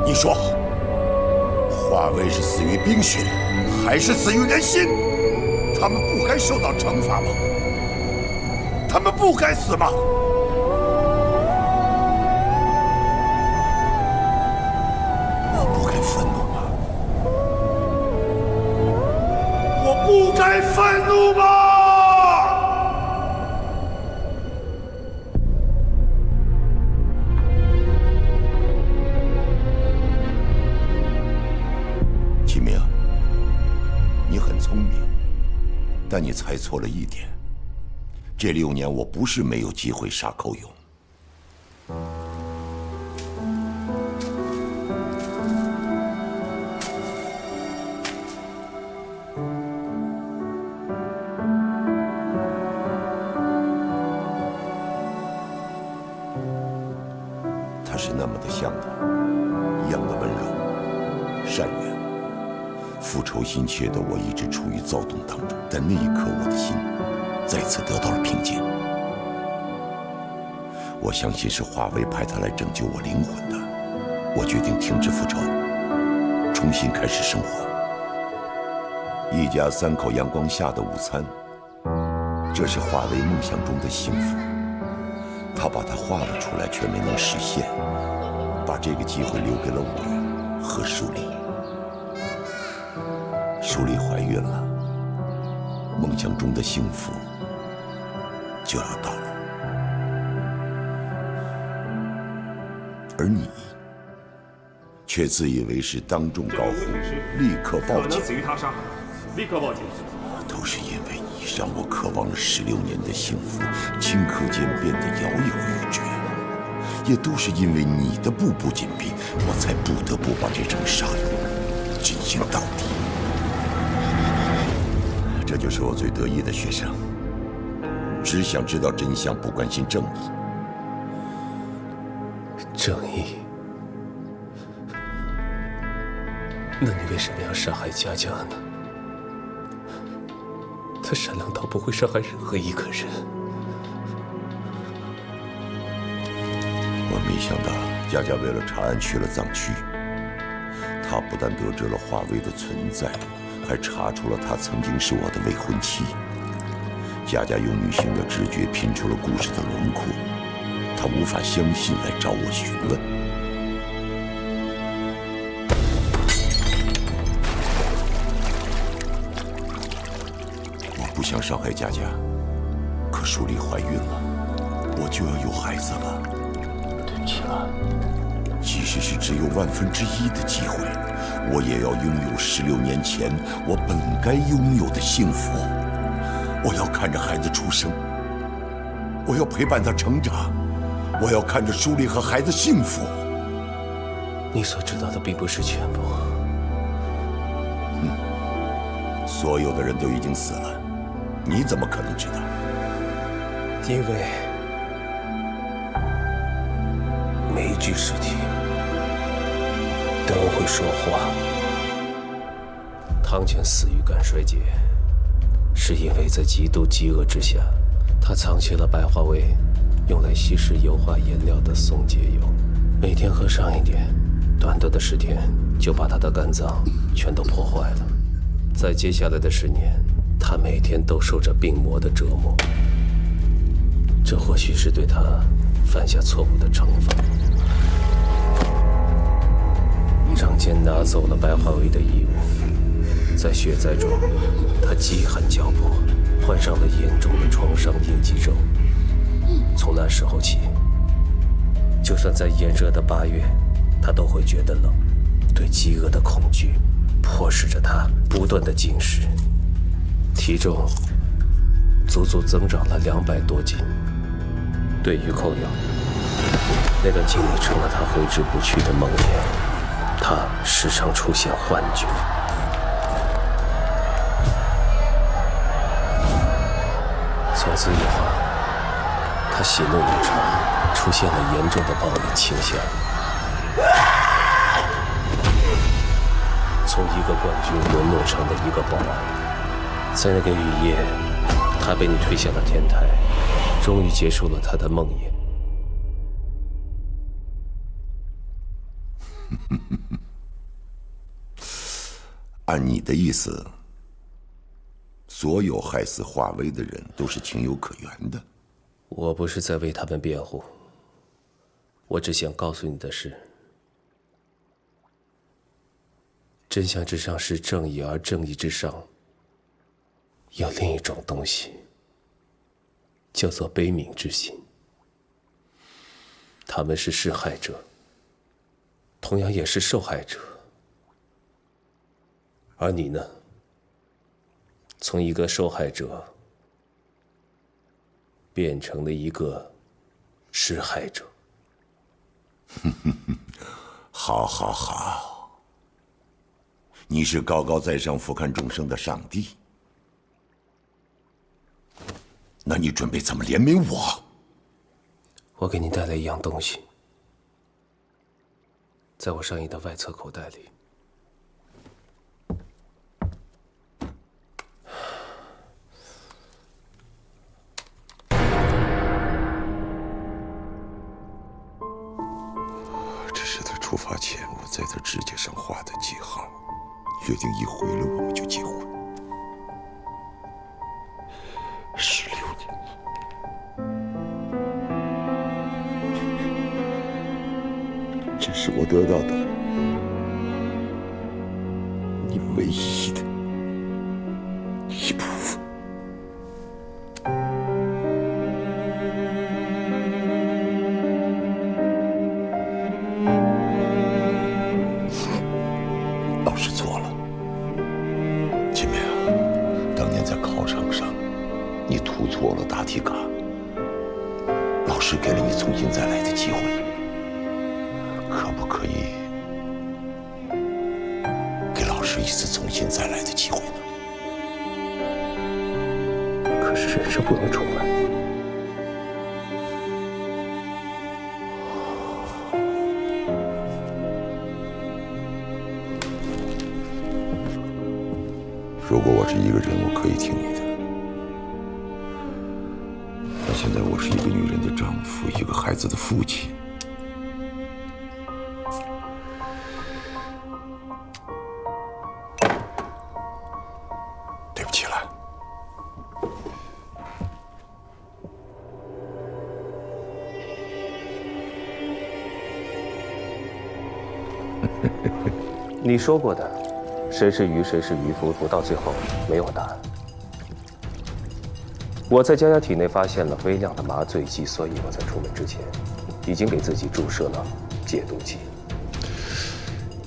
你说，华为是死于冰雪，还是死于人心？他们不该受到惩罚吗？他们不该死吗？我不该愤怒吗？我不该愤怒吗？但你猜错了一点，这6年我不是没有机会杀寇勇。他是那么的像他，一样的温柔、善良。复仇心切的我一直处于躁动当中，但那一刻我的心再次得到了平静。我相信是华为派他来拯救我灵魂的。我决定停止复仇，重新开始生活。一家3口阳光下的午餐，这是华为梦想中的幸福。他把它画了出来，却没能实现，把这个机会留给了我和舒丽。舒丽怀孕了，梦想中的幸福就要到了，而你却自以为是当众高呼，立刻报警。死于他杀，立刻报警。都是因为你让我渴望了16年的幸福，顷刻间变得摇摇欲坠。也都是因为你的步步紧逼，我才不得不把这场杀戮进行到底。这就是我最得意的学生，只想知道真相，不关心正义。正义？那你为什么要杀害佳佳呢？她善良到不会伤害任何一个人。我没想到佳佳为了查案去了藏区，她不但得知了华为的存在，还查出了她曾经是我的未婚妻。佳佳用女性的直觉拼出了故事的轮廓，她无法相信，来找我询问。我不想伤害佳佳，可舒丽怀孕了，我就要有孩子了。对不起了。即使是只有1/1000的机会，我也要拥有16年前我本该拥有的幸福。我要看着孩子出生，我要陪伴他成长，我要看着舒丽和孩子幸福。你所知道的并不是全部。所有的人都已经死了，你怎么可能知道？因为每一具尸体都会说话。汤浅死于肝衰竭，是因为在极度饥饿之下，他藏起了白化为用来稀释油画颜料的松节油，每天喝上一点，短短的10天就把他的肝脏全都破坏了。在接下来的10年，他每天都受着病魔的折磨，这或许是对他犯下错误的惩罚。张坚拿走了白化为的衣物，在血灾中，他饥寒交迫，患上了严重的创伤应激症。从那时候起，就算在炎热的8月，他都会觉得冷。对饥饿的恐惧迫使着他不断的进食，体重足足增长了200多斤。对于寇友，那段经历成了他挥之不去的梦魇。他时常出现幻觉。从此以后，他喜怒无常，出现了严重的暴力倾向。从一个冠军沦落成了一个保安。在那个雨夜，他被你推下了天台，终于结束了他的梦魇。按你的意思，所有害死华为的人都是情有可原的。我不是在为他们辩护，我只想告诉你的是，真相之上是正义，而正义之上有另一种东西，叫做悲悯之心。他们是施害者，同样也是受害者。而你呢？从一个受害者变成了一个施害者。好，好，好！你是高高在上、俯瞰众生的上帝，那你准备怎么怜悯我？我给你带来一样东西，在我上衣的外侧口袋里。出发前，我在他指甲上画的记号，约定一回来我们就结婚。16年，这是我得到的，你唯一的一部分。老师错了，前面当年在你涂错了答题卡，老师给了你重新再来的机会，可不可以给老师一次重新再来的机会呢？可是人生不能重来。如果我是一个人，我可以听你的。但现在我是一个女人的丈夫，一个孩子的父亲。对不起了。你说过的，谁是鱼，谁是渔夫，不到最后没有答案。我在佳佳体内发现了微量的麻醉剂，所以我在出门之前，已经给自己注射了解毒剂。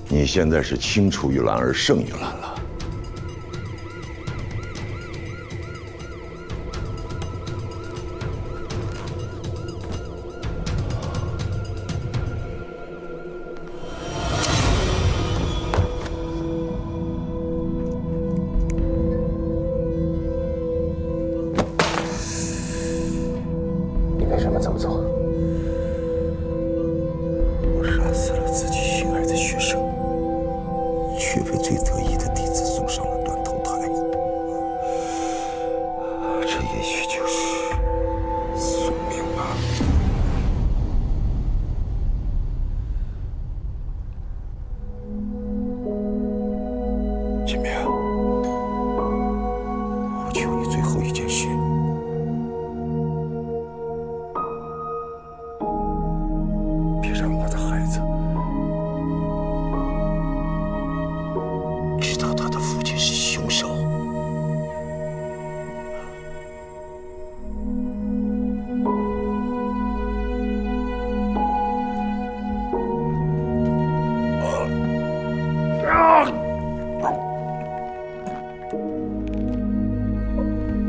你现在是青出于蓝而胜于蓝了。为什么这么做？我杀死了自己心爱的学生，却为最得意的弟子送上了断头台。这也许就是宿命吧。金明，我求你最后一件事。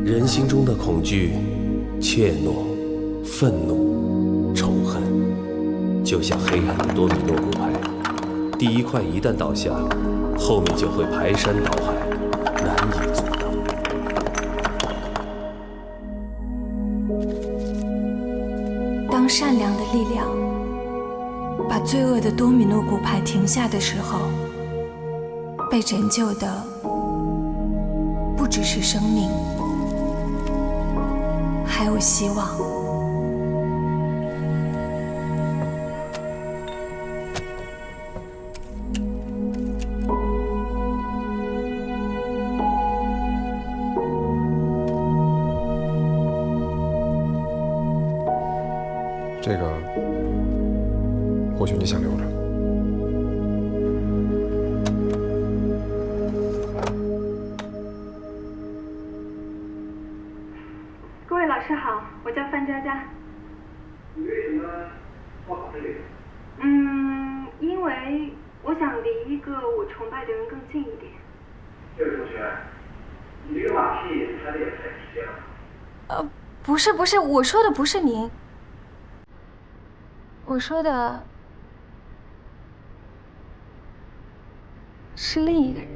人心中的恐惧、怯懦、愤怒、仇恨，就像黑暗的多米诺骨牌，第一块一旦倒下，后面就会排山倒海，难以阻挡。当善良的力量把罪恶的多米诺骨牌停下的时候，被拯救的不只是生命，还有希望。这个或许你想留着。各位老师好，我叫范佳佳。你为什么报考这里？因为我想离一个我崇拜的人更近一点。这位同学，你这个马屁拍的也太直接了。不是，我说的不是您。我说的是另一个人。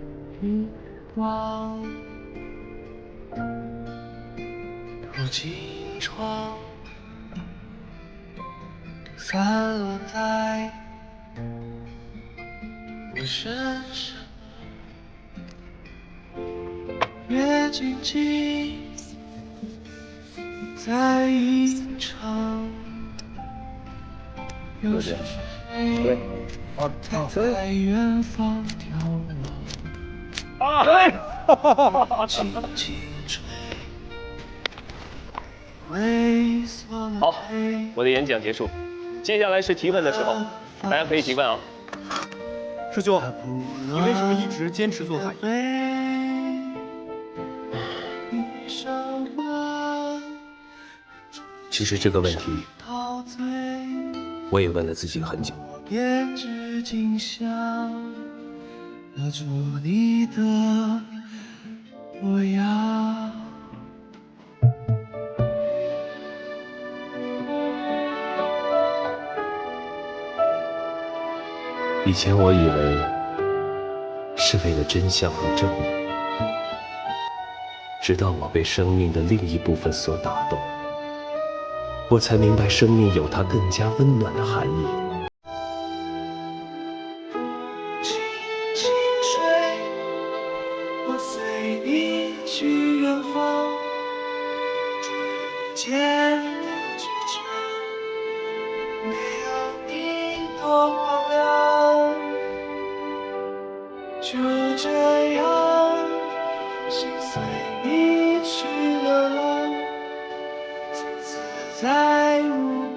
如金窗散落在我身上，越静静在吟唱。有谁在远方眺望？轻轻吹。好，我的演讲结束，接下来是提问的时候，大家可以提问啊。师兄，你为什么一直坚持做法医？其实这个问题，我也问了自己很久。编织景象，握住你的模样。以前我以为是为了真相和正义，直到我被生命的另一部分所打动，我才明白生命有它更加温暖的含义。轻轻吹，我随你去远方，见你去追，没有你多荒凉。就这样，心随你去流浪，从此再无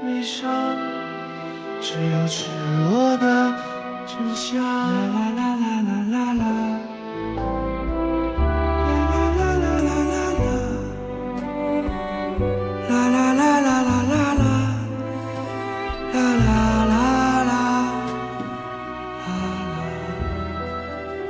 悲伤，只有赤裸。